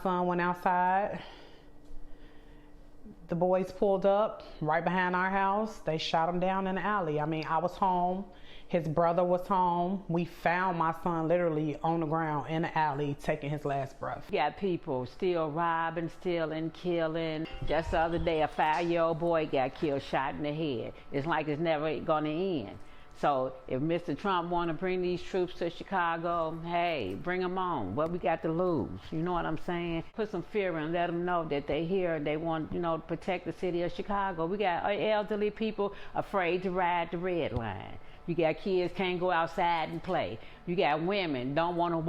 son went outside. The boys pulled up right behind our house. They shot him down in the alley. I mean, I was home. His brother was home. We found my son literally on the ground in the alley taking his last breath. You got people still robbing, stealing, killing. Just the other day, a 5-year-old boy got killed, shot in the head. It's like it's never going to end. So if Mr. Trump want to bring these troops to Chicago, hey, bring them on. What we got to lose? You know what I'm saying? Put some fear in, let them know that they here and they want, to protect the city of Chicago. We got elderly people afraid to ride the red line. You got kids can't go outside and play. You got women don't want to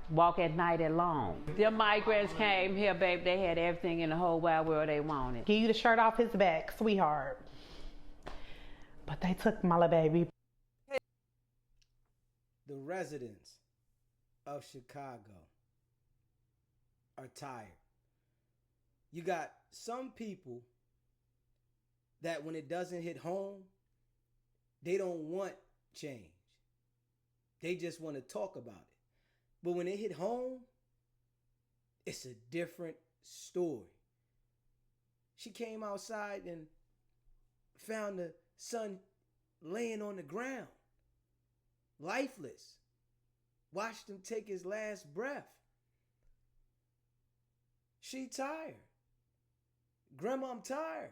walk at night alone. The migrants came here, baby. They had everything in the whole wide world they wanted. Give you the shirt off his back, sweetheart. But they took my little baby. The residents of Chicago are tired. You got some people that when it doesn't hit home, they don't want change. They just want to talk about it. But when it hit home, it's a different story. She came outside and found the son laying on the ground, lifeless. Watched him take his last breath. She tired. Grandma, I'm tired.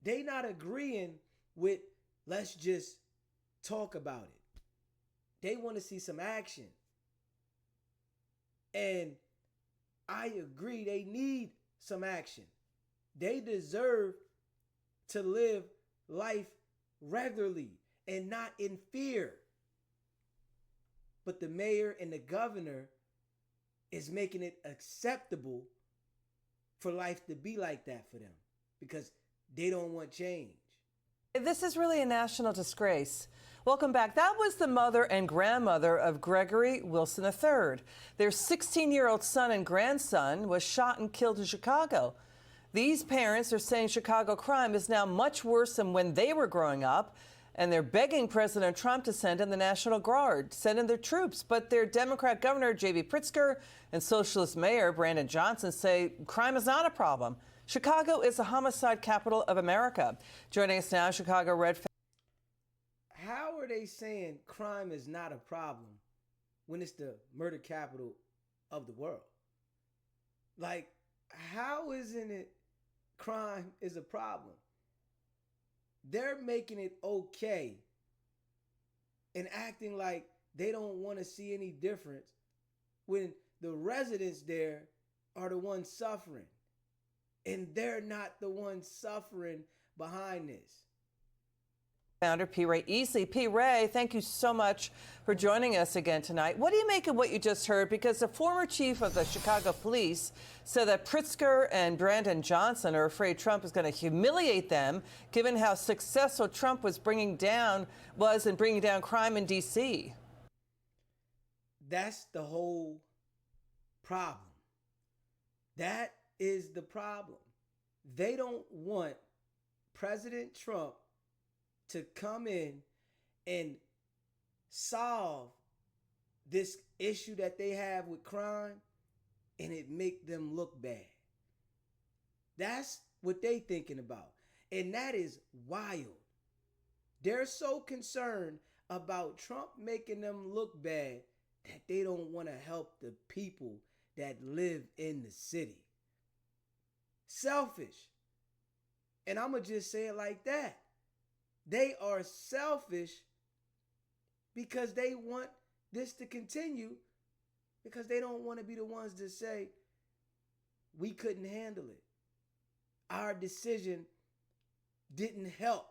They not agreeing with let's just talk about it. They want to see some action. And I agree, they need some action. They deserve to live life regularly and not in fear. But the mayor and the governor is making it acceptable for life to be like that for them because they don't want change. This is really a national disgrace. Welcome back. That was the mother and grandmother of Gregory Wilson III. Their 16-year-old son and grandson was shot and killed in Chicago. These parents are saying Chicago crime is now much worse than when they were growing up, and they're begging President Trump to send in the National Guard, send in their troops. But their Democrat Governor, J.B. Pritzker, and Socialist Mayor Brandon Johnson say crime is not a problem. Chicago is the homicide capital of America. Joining us now, Chicago Red. How are they saying crime is not a problem when it's the murder capital of the world? Like, how isn't it crime is a problem? They're making it okay and acting like they don't want to see any difference when the residents there are the ones suffering. And they're not the ones suffering behind this. Founder P. Ray Easley. P. Ray, thank you so much for joining us again tonight. What do you make of what you just heard? Because the former chief of the Chicago police said that Pritzker and Brandon Johnson are afraid Trump is going to humiliate them, given how successful Trump was in bringing down crime in D.C. That's the whole problem. That is the problem. They don't want President Trump to come in and solve this issue that they have with crime and it make them look bad. That's what they thinking about. And that is wild. They're so concerned about Trump making them look bad that they don't want to help the people that live in the city. Selfish. And I'm going to just say it like that. They are selfish because they want this to continue because they don't want to be the ones to say, we couldn't handle it. Our decision didn't help,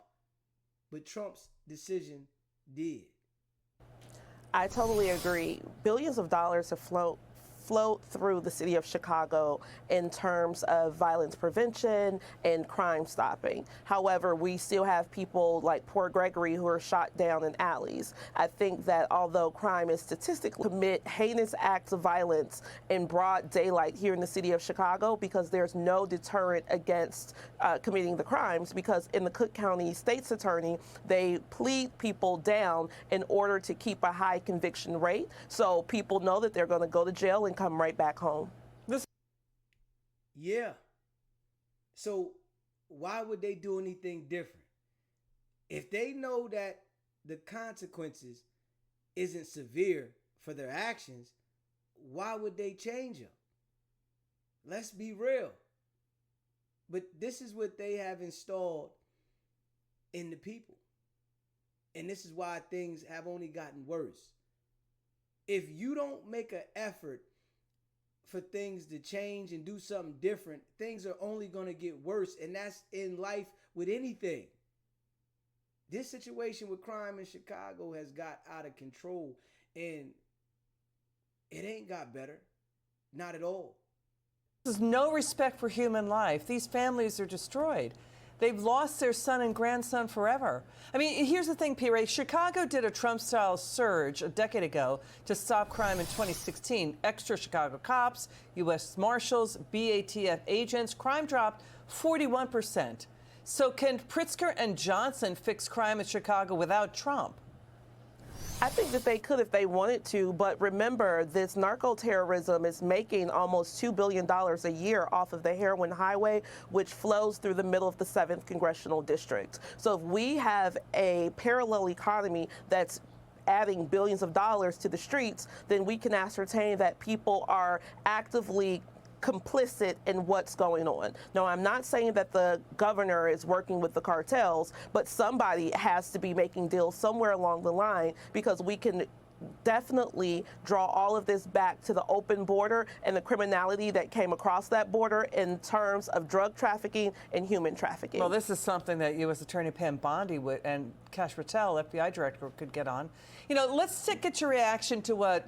but Trump's decision did. I totally agree. Billions of dollars have flow through the city of Chicago in terms of violence prevention and crime stopping. However, we still have people like poor Gregory who are shot down in alleys. I think that although crime is statistically commit heinous acts of violence in broad daylight here in the city of Chicago because there's no deterrent against committing the crimes, because in the Cook County State's Attorney, they plead people down in order to keep a high conviction rate. So people know that they're going to go to jail and come right back home. Yeah. So why would they do anything different? If they know that the consequences isn't severe for their actions, why would they change them? Let's be real. But this is what they have installed in the people. And this is why things have only gotten worse. If you don't make an effort for things to change and do something different, things are only going to get worse. And that's in life with anything. This situation with crime in Chicago has got out of control, and it ain't got better. Not at all. There's no respect for human life. These families are destroyed. They've lost their son and grandson forever. I mean, here's the thing, P. Ray. Chicago did a Trump-style surge a decade ago to stop crime in 2016. Extra Chicago cops, U.S. Marshals, BATF agents. Crime dropped 41%. So can Pritzker and Johnson fix crime in Chicago without Trump? I think that they could if they wanted to, but remember, this narco-terrorism is making almost $2 billion a year off of the heroin highway, which flows through the middle of the 7th Congressional District. So if we have a parallel economy that's adding billions of dollars to the streets, then we can ascertain that people are actively complicit in what's going on. Now, I'm not saying that the governor is working with the cartels, but somebody has to be making deals somewhere along the line, because we can definitely draw all of this back to the open border and the criminality that came across that border in terms of drug trafficking and human trafficking. Well, this is something that U.S. Attorney Pam Bondi and Kash Patel, FBI director, could get on. You know, let's get your reaction to what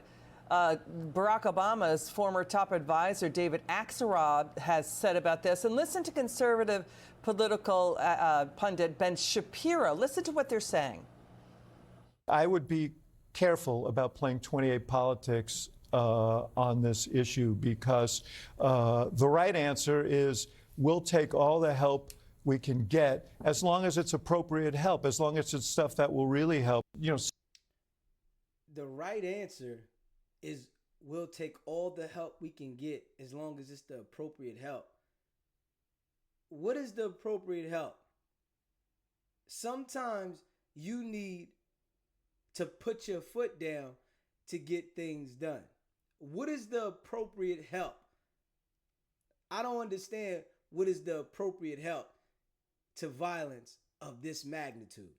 Barack Obama's former top advisor, David Axelrod, has said about this. And listen to conservative political pundit Ben Shapiro. Listen to what they're saying. I would be careful about playing 28 politics on this issue, because the right answer is we'll take all the help we can get, as long as it's appropriate help, as long as it's stuff that will really help. You know, the right answer is we'll take all the help we can get as long as it's the appropriate help. What is the appropriate help? Sometimes you need to put your foot down to get things done. What is the appropriate help? I don't understand what is the appropriate help to violence of this magnitude.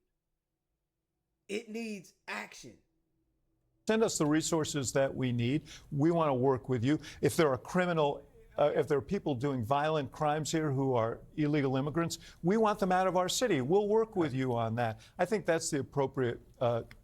It needs action. Send us the resources that we need. We want to work with you. If there are if there are people doing violent crimes here who are illegal immigrants, we want them out of our city. We'll work with you on that. I think that's the appropriate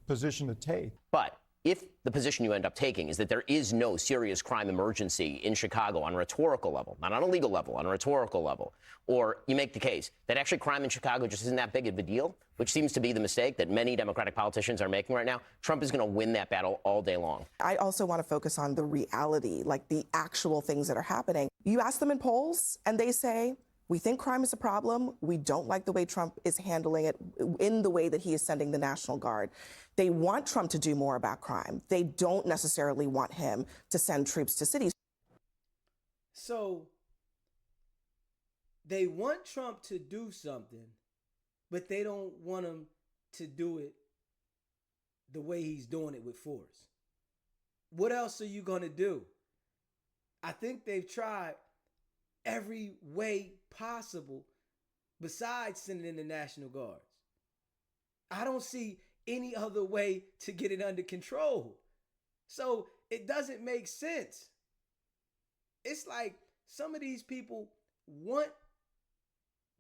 position to take. But if the position you end up taking is that there is no serious crime emergency in Chicago on a rhetorical level, not on a legal level, on a rhetorical level, or you make the case that actually crime in Chicago just isn't that big of a deal, which seems to be the mistake that many Democratic politicians are making right now, Trump is going to win that battle all day long. I also want to focus on the reality, like the actual things that are happening. You ask them in polls and they say, we think crime is a problem. We don't like the way Trump is handling it in the way that he is sending the National Guard. They want Trump to do more about crime. They don't necessarily want him to send troops to cities. So they want Trump to do something, but they don't want him to do it the way he's doing it with force. What else are you going to do? I think they've tried every way possible besides sending in the National Guards. I don't see any other way to get it under control. So it doesn't make sense. It's like some of these people want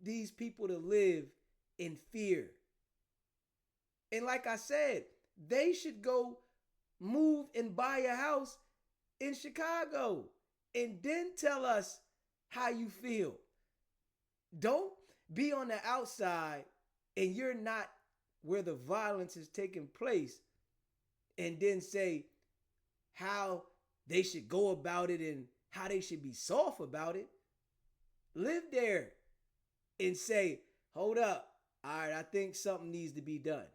these people to live in fear. And like I said, they should go move and buy a house in Chicago and then tell us how you feel. Don't be on the outside and you're not where the violence is taking place and then say how they should go about it and how they should be soft about it. Live there and say, hold up. All right, I think something needs to be done.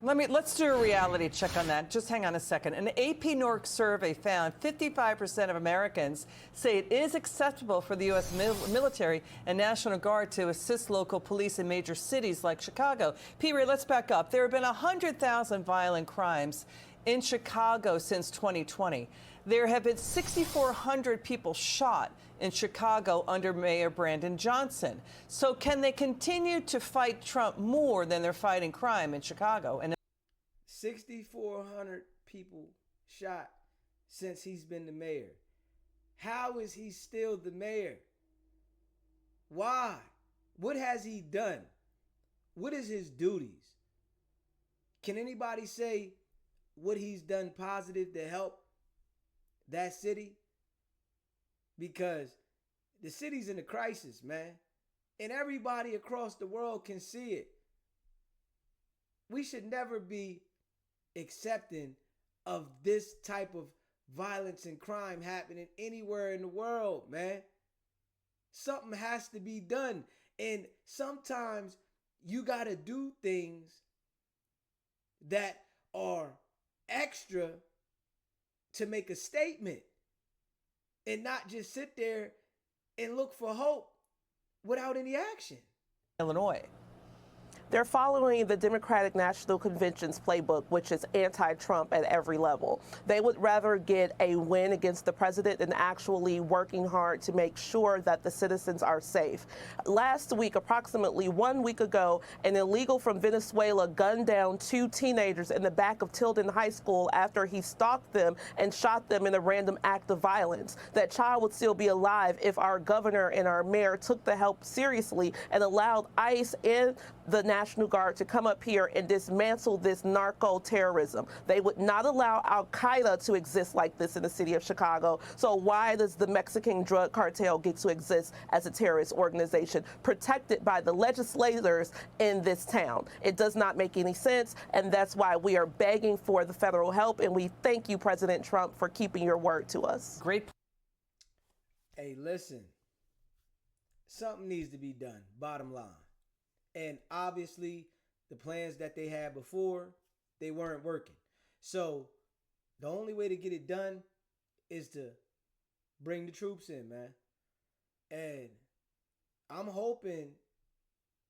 Let's do a reality check on that. Just hang on a second. An AP NORC survey found 55% of Americans say it is acceptable for the U.S. military and National Guard to assist local police in major cities like Chicago. P. Ray, let's back up. There have been 100,000 violent crimes in Chicago since 2020. There have been 6,400 people shot in Chicago under Mayor Brandon Johnson. So can they continue to fight Trump more than they're fighting crime in Chicago? And 6,400 people shot since he's been the mayor. How is he still the mayor? Why? What has he done? What is his duties? Can anybody say what he's done positive to help that city? Because the city's in a crisis, man. And everybody across the world can see it. We should never be accepting of this type of violence and crime happening anywhere in the world, man. Something has to be done. And sometimes you got to do things that are extra to make a statement and not just sit there and look for hope without any action. Illinois. They're following the Democratic National Convention's playbook, which is anti-Trump at every level. They would rather get a win against the president than actually working hard to make sure that the citizens are safe. Last week, approximately 1 week ago, an illegal from Venezuela gunned down 2 teenagers in the back of Tilden High School after he stalked them and shot them in a random act of violence. That child would still be alive if our governor and our mayor took the help seriously and allowed ICE and the National Guard to come up here and dismantle this narco terrorism. They would not allow Al-Qaeda to exist like this in the city of Chicago. So why does the Mexican drug cartel get to exist as a terrorist organization protected by the legislators in this town? It does not make any sense, and that's why we are begging for the federal help, and we thank you, President Trump, for keeping your word to us. Great. Hey, listen, something needs to be done, bottom line. And obviously, the plans that they had before, they weren't working. So the only way to get it done is to bring the troops in, man. And I'm hoping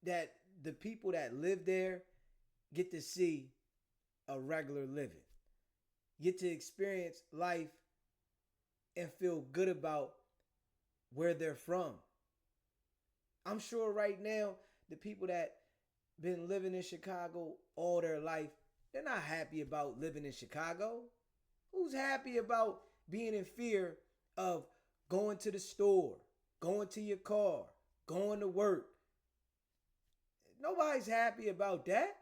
that the people that live there get to see a regular living, get to experience life and feel good about where they're from. I'm sure right now, the people that been living in Chicago all their life, they're not happy about living in Chicago. Who's happy about being in fear of going to the store, going to your car, going to work? Nobody's happy about that.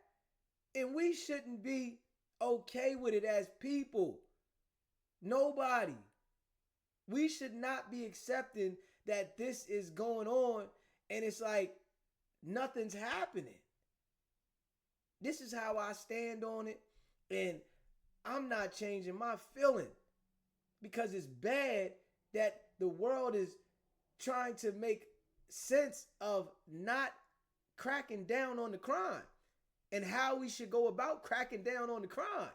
And we shouldn't be okay with it as people. Nobody. We should not be accepting that this is going on and it's like nothing's happening. This is how I stand on it, and I'm not changing my feeling because it's bad that the world is trying to make sense of not cracking down on the crime and how we should go about cracking down on the crime.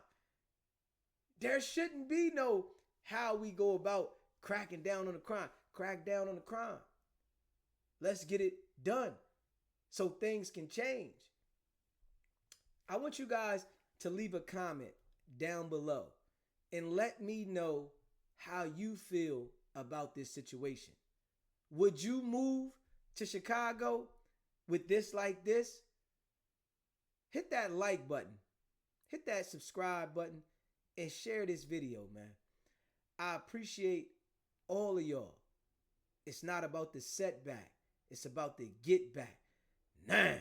There shouldn't be no how we go about cracking down on the crime. Crack down on the crime. Let's get it done so things can change. I want you guys to leave a comment down below and let me know how you feel about this situation. Would you move to Chicago with this like this? Hit that like button, hit that subscribe button, and share this video, man. I appreciate all of y'all. It's not about the setback. It's about the get back. Now.